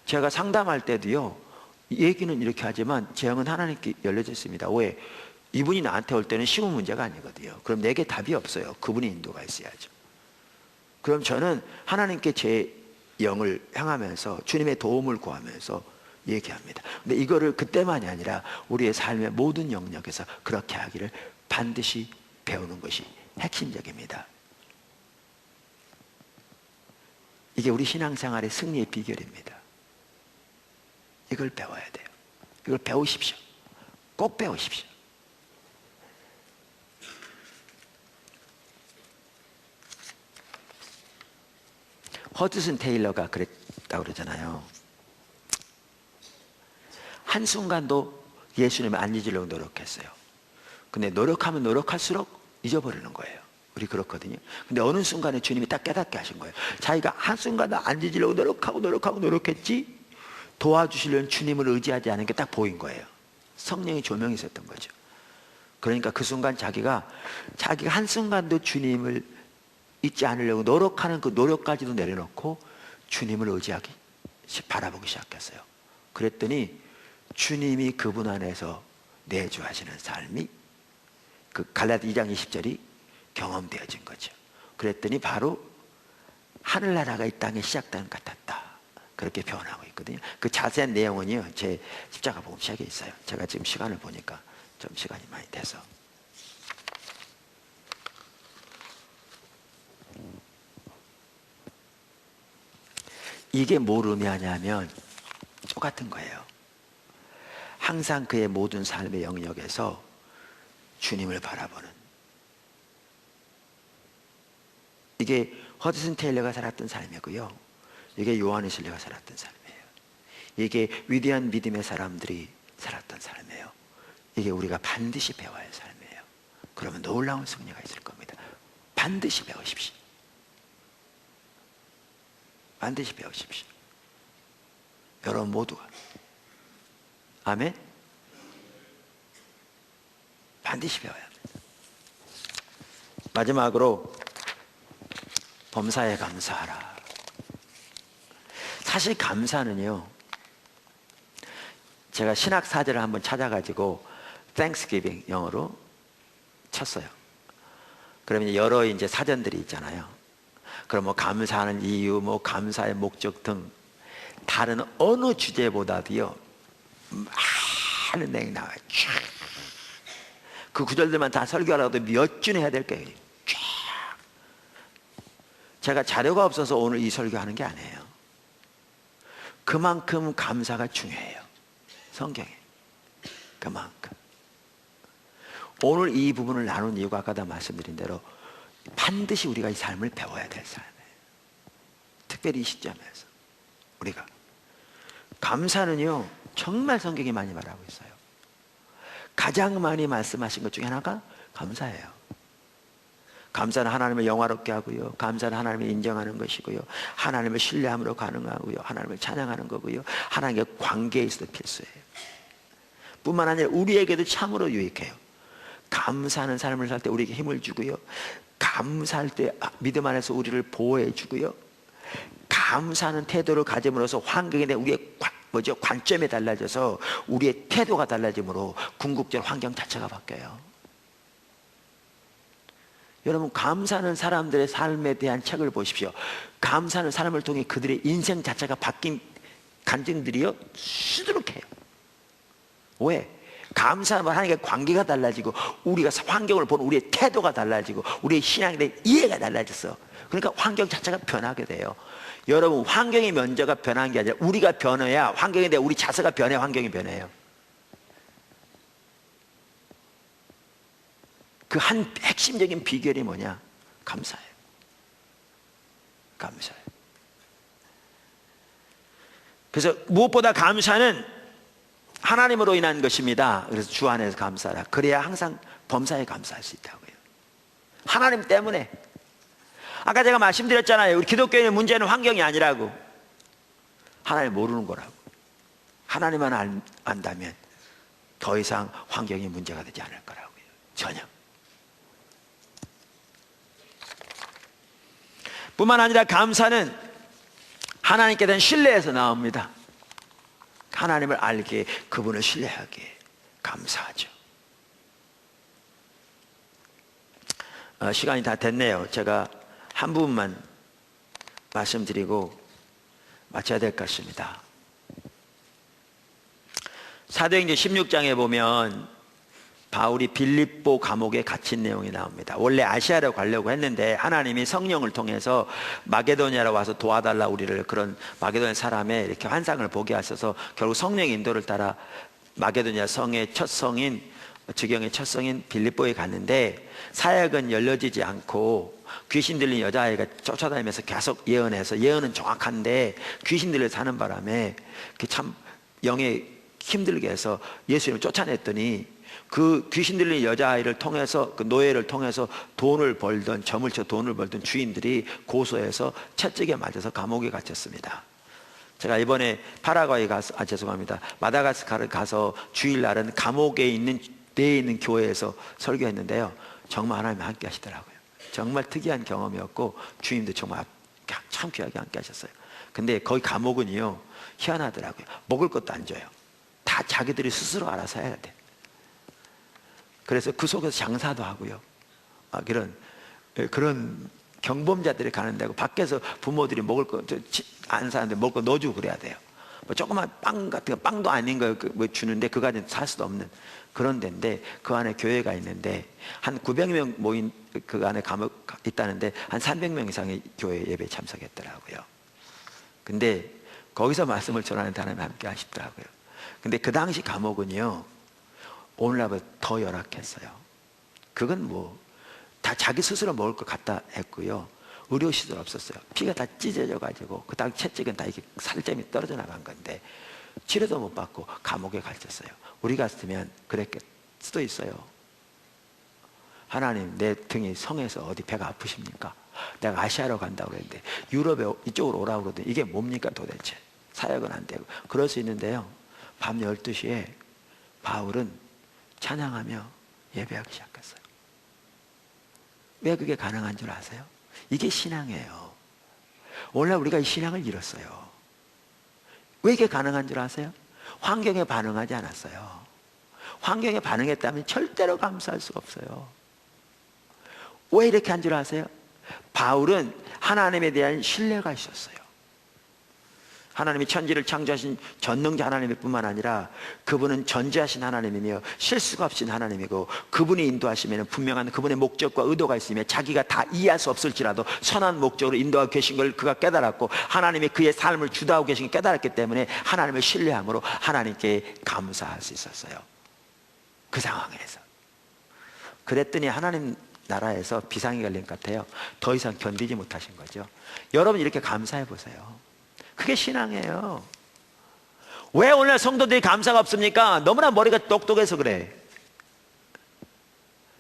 제가 상담할 때도요, 얘기는 이렇게 하지만 제 영은 하나님께 열려져 있습니다. 왜? 이분이 나한테 올 때는 쉬운 문제가 아니거든요. 그럼 내게 답이 없어요. 그분의 인도가 있어야죠. 그럼 저는 하나님께 제 영을 향하면서 주님의 도움을 구하면서 얘기합니다. 근데 이거를 그때만이 아니라 우리의 삶의 모든 영역에서 그렇게 하기를 반드시 배우는 것이 핵심적입니다. 이게 우리 신앙생활의 승리의 비결입니다. 이걸 배워야 돼요. 이걸 배우십시오. 꼭 배우십시오. 허드슨 테일러가 그랬다고 그러잖아요. 한순간도 예수님을 안 잊으려고 노력했어요. 근데 노력하면 노력할수록 잊어버리는 거예요. 우리 그렇거든요. 근데 어느 순간에 주님이 딱 깨닫게 하신 거예요. 자기가 한순간도 안 잊으려고 노력했지 도와주시려는 주님을 의지하지 않은 게 딱 보인 거예요. 성령의 조명이 있었던 거죠. 그러니까 그 순간 자기가 한순간도 주님을 잊지 않으려고 노력하는 그 노력까지도 내려놓고 주님을 의지하기 바라보기 시작했어요. 그랬더니 주님이 그분 안에서 내주하시는 삶이 그 갈라디아 2장 20절이 경험되어진 거죠. 그랬더니 바로 하늘나라가 이 땅에 시작된 것 같았다. 그렇게 표현하고 있거든요. 그 자세한 내용은요, 제 십자가 복음 책에 있어요. 제가 지금 시간을 보니까 좀 시간이 많이 돼서. 이게 뭘 의미하냐면 똑같은 거예요. 항상 그의 모든 삶의 영역에서 주님을 바라보는, 이게 허드슨 테일러가 살았던 삶이고요, 이게 요한 웨슬리가 살았던 삶이에요. 이게 위대한 믿음의 사람들이 살았던 삶이에요. 이게 우리가 반드시 배워야 할 삶이에요. 그러면 놀라운 승리가 있을 겁니다. 반드시 배우십시오. 반드시 배우십시오. 여러분 모두가. 아멘. 반드시 배워야 합니다. 마지막으로 범사에 감사하라. 사실 감사는요, 제가 신학 사전을 한번 찾아가지고 Thanksgiving 영어로 쳤어요. 그러면 여러 이제 사전들이 있잖아요. 그럼 뭐 감사하는 이유, 뭐 감사의 목적 등 다른 어느 주제보다도요 많은 내용이 나와요. 그 구절들만 다 설교하라고 몇 주는 해야 될 거예요. 쫙. 제가 자료가 없어서 오늘 이 설교하는 게 아니에요. 그만큼 감사가 중요해요. 성경에. 그만큼. 오늘 이 부분을 나눈 이유가 아까도 말씀드린 대로 반드시 우리가 이 삶을 배워야 될 사람이에요. 특별히 이 시점에서 우리가 감사는요 정말 성경이 많이 말하고 있어요. 가장 많이 말씀하신 것 중에 하나가 감사예요. 감사는 하나님을 영화롭게 하고요, 감사는 하나님을 인정하는 것이고요, 하나님을 신뢰함으로 가능하고요, 하나님을 찬양하는 거고요, 하나님의 관계에 있어도 필수예요. 뿐만 아니라 우리에게도 참으로 유익해요. 감사하는 삶을 살 때 우리에게 힘을 주고요, 감사할 때 믿음 안에서 우리를 보호해 주고요, 감사하는 태도를 가짐으로써 환경에 대한 우리의 관점이 달라져서 우리의 태도가 달라짐으로 궁극적으로 환경 자체가 바뀌어요. 여러분, 감사하는 사람들의 삶에 대한 책을 보십시오. 감사하는 사람을 통해 그들의 인생 자체가 바뀐 간증들이요 수두룩해요. 왜? 감사하면 하나님과 관계가 달라지고 우리가 환경을 보는 우리의 태도가 달라지고 우리의 신앙에 대한 이해가 달라졌어. 그러니까 환경 자체가 변하게 돼요. 여러분, 환경이 먼저가 변한 게 아니라 우리가 변해야 환경에 대해 우리 자세가 변해야 환경이 변해요. 그 한 핵심적인 비결이 뭐냐? 감사예요. 감사예요. 그래서 무엇보다 감사는 하나님으로 인한 것입니다. 그래서 주 안에서 감사하라. 그래야 항상 범사에 감사할 수 있다고요. 하나님 때문에. 아까 제가 말씀드렸잖아요. 우리 기독교인의 문제는 환경이 아니라고. 하나님 모르는 거라고. 하나님만 안다면 더 이상 환경이 문제가 되지 않을 거라고요. 전혀. 뿐만 아니라 감사는 하나님께 대한 신뢰에서 나옵니다. 하나님을 알기에, 그분을 신뢰하기에 감사하죠. 시간이 다 됐네요. 제가 한 부분만 말씀드리고 마쳐야 될 것 같습니다. 사도행전 16장에 보면 바울이 빌립보 감옥에 갇힌 내용이 나옵니다. 원래 아시아로 가려고 했는데 하나님이 성령을 통해서 마게도냐로 와서 도와달라, 우리를, 그런 마게도냐 사람의 이렇게 환상을 보게 하셔서 결국 성령의 인도를 따라 마게도냐 성의 첫 성인, 지경의 첫 성인 빌립보에 갔는데 사역은 열려지지 않고 귀신 들린 여자아이가 쫓아다니면서 계속 예언해서, 예언은 정확한데 귀신 들려 사는 바람에 참 영에 힘들게 해서 예수님을 쫓아냈더니 그 귀신 들린 여자아이를 통해서, 그 노예를 통해서 돈을 벌던, 점을 쳐 돈을 벌던 주인들이 고소해서 채찍에 맞아서 감옥에 갇혔습니다. 제가 이번에 파라과이 가서, 죄송합니다, 마다가스카르 가서 주일날은 감옥에 있는, 내에 있는 교회에서 설교했는데요, 정말 하나님이 함께 하시더라고요. 정말 특이한 경험이었고 주님도 정말 참 귀하게 함께 하셨어요. 근데 거기 감옥은요 희한하더라고요. 먹을 것도 안 줘요. 다 자기들이 스스로 알아서 해야 돼. 그래서 그 속에서 장사도 하고요. 그런 경범자들이 가는 데고, 밖에서 부모들이 먹을 거 안 사는데 먹을 거 넣어주고 그래야 돼요. 뭐 조그만 빵 같은 거, 빵도 아닌 거 뭐 주는데 그거 가지고 살 수도 없는 그런 데인데, 그 안에 교회가 있는데 한 900명 모인 그 안에 감옥 있다는데 한 300명 이상의 교회 예배에 참석했더라고요. 근데 거기서 말씀을 전하는 하나님이 함께 하시더라고요. 근데 그 당시 감옥은요 오늘날보다 더 열악했어요. 그건 뭐 다 자기 스스로 먹을 걸 갖다 했고요, 의료시설 없었어요. 피가 다 찢어져 가지고 그 당 채찍은 다 이렇게 살점이 떨어져 나간 건데 치료도 못 받고 감옥에 갇혔어요. 우리 같으면 그랬을 수도 있어요. 하나님, 내 등이 성에서 어디 배가 아프십니까? 내가 아시아로 간다고 그랬는데 유럽에 이쪽으로 오라고 그러더니 이게 뭡니까 도대체? 사역은 안 되고 그럴 수 있는데요, 밤 12시에 바울은 찬양하며 예배하기 시작했어요. 왜 그게 가능한 줄 아세요? 이게 신앙이에요. 오늘날 우리가 이 신앙을 잃었어요. 왜 이게 가능한 줄 아세요? 환경에 반응하지 않았어요. 환경에 반응했다면 절대로 감사할 수가 없어요. 왜 이렇게 한 줄 아세요? 바울은 하나님에 대한 신뢰가 있었어요. 하나님이 천지를 창조하신 전능자 하나님일 뿐만 아니라 그분은 전지하신 하나님이며 실수가 없으신 하나님이고, 그분이 인도하시면 분명한 그분의 목적과 의도가 있으며 자기가 다 이해할 수 없을지라도 선한 목적으로 인도하고 계신 걸 그가 깨달았고, 하나님이 그의 삶을 주도하고 계신 걸 깨달았기 때문에 하나님을 신뢰함으로 하나님께 감사할 수 있었어요. 그 상황에서. 그랬더니 하나님 나라에서 비상이 걸린 것 같아요. 더 이상 견디지 못하신 거죠. 여러분 이렇게 감사해 보세요. 그게 신앙이에요. 왜 오늘 성도들이 감사가 없습니까? 너무나 머리가 똑똑해서 그래.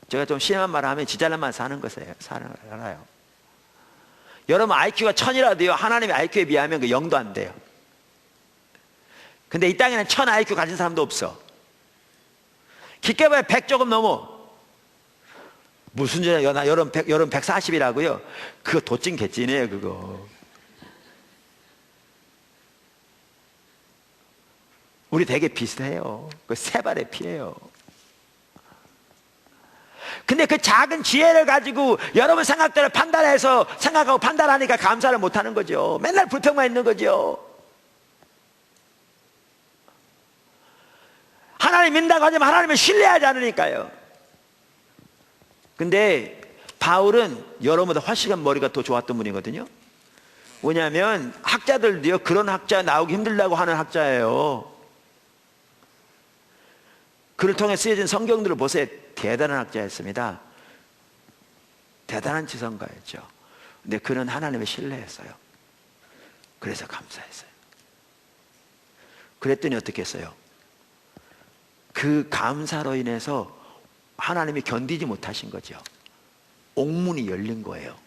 제가 좀 심한 말 하면 지잘난만 사는 것이에요. 살아요. 여러분 IQ가 1000이라도요, 하나님의 IQ에 비하면 그 0도 안 돼요. 근데 이 땅에는 1000 IQ 가진 사람도 없어. 깊게 봐야 100 조금 넘어. 무슨 소리야? 나 여름 140이라고요? 그거 도찐 개찐이에요 그거. 우리 되게 비슷해요. 그 세 발의 피예요. 근데 그 작은 지혜를 가지고 여러분 생각대로 판단해서 생각하고 판단하니까 감사를 못하는 거죠. 맨날 불평만 있는 거죠. 하나님 믿는다고 하지만 하나님을 신뢰하지 않으니까요. 근데 바울은 여러분보다 훨씬 머리가 더 좋았던 분이거든요. 왜냐하면 학자들도요, 그런 학자 나오기 힘들다고 하는 학자예요. 그를 통해 쓰여진 성경들을 보세요. 대단한 학자였습니다. 대단한 지성가였죠. 근데 그는 하나님을 신뢰했어요. 그래서 감사했어요. 그랬더니 어떻게 했어요? 그 감사로 인해서 하나님이 견디지 못하신 거죠. 옥문이 열린 거예요.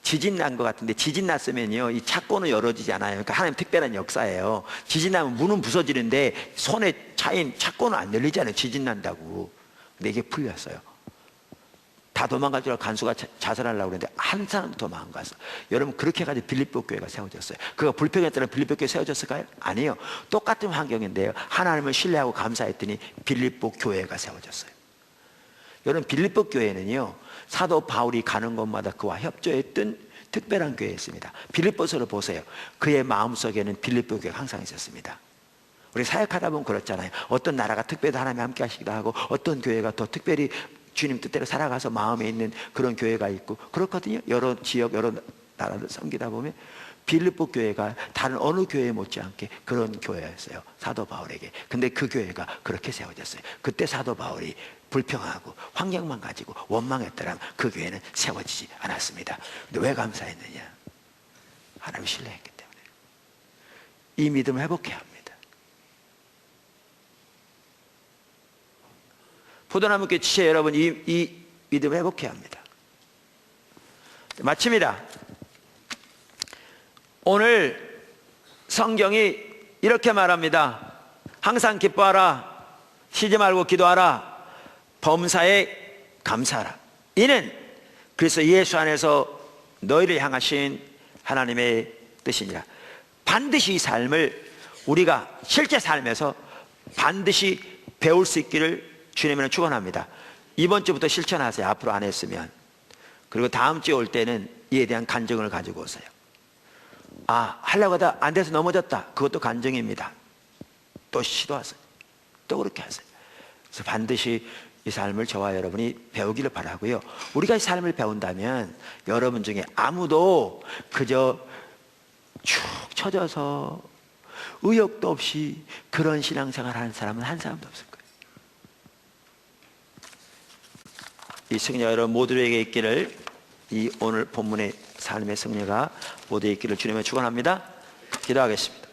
지진 난 것 같은데, 지진 났으면요 이 창고는 열어지지 않아요. 그러니까 하나님 특별한 역사예요. 지진 나면 문은 부서지는데 손에 차인 창고는 안 열리잖아요, 지진 난다고. 근데 이게 풀렸어요. 다 도망갈 줄 알고 간수가 자살하려고 그랬는데 한 사람도 도망 안 갔어. 여러분 그렇게 해가지고 빌립보 교회가 세워졌어요. 그가 불평했다면 빌립보 교회 세워졌을까요? 아니에요. 똑같은 환경인데요, 하나님을 신뢰하고 감사했더니 빌립보 교회가 세워졌어요. 여러분 빌립보 교회는요, 사도 바울이 가는 곳마다 그와 협조했던 특별한 교회였습니다. 빌립보서를 보세요. 그의 마음속에는 빌립보 교회가 항상 있었습니다. 우리 사역하다 보면 그렇잖아요. 어떤 나라가 특별히 하나님이 함께 하시기도 하고, 어떤 교회가 더 특별히 주님 뜻대로 살아가서 마음에 있는 그런 교회가 있고 그렇거든요. 여러 지역 여러 나라를 섬기다 보면 빌립보 교회가 다른 어느 교회 못지않게 그런 교회였어요, 사도 바울에게. 근데 그 교회가 그렇게 세워졌어요. 그때 사도 바울이 불평하고 환경만 가지고 원망했더라면 그 교회는 세워지지 않았습니다. 근데 왜 감사했느냐? 하나님을 신뢰했기 때문에. 이 믿음을 회복해야 합니다. 포도나무 교회 지체 여러분, 이 믿음을 회복해야 합니다. 마칩니다. 오늘 성경이 이렇게 말합니다. 항상 기뻐하라, 쉬지 말고 기도하라, 범사에 감사하라. 이는 그리스도 예수 안에서 너희를 향하신 하나님의 뜻이니라. 반드시 이 삶을 우리가 실제 삶에서 반드시 배울 수 있기를 주님은 축원합니다. 이번 주부터 실천하세요. 앞으로 안 했으면. 그리고 다음 주에 올 때는 이에 대한 간증을 가지고 오세요. 아, 하려고 하다 안 돼서 넘어졌다. 그것도 간증입니다. 또 시도하세요. 또 그렇게 하세요. 그래서 반드시 이 삶을 저와 여러분이 배우기를 바라고요. 우리가 이 삶을 배운다면 여러분 중에 아무도 그저 축 처져서 의욕도 없이 그런 신앙생활 하는 사람은 한 사람도 없을 거예요. 이 승리가 여러분 모두에게 있기를, 이 오늘 본문의 삶의 승리가 모두에게 있기를 주님의 축원합니다. 기도하겠습니다.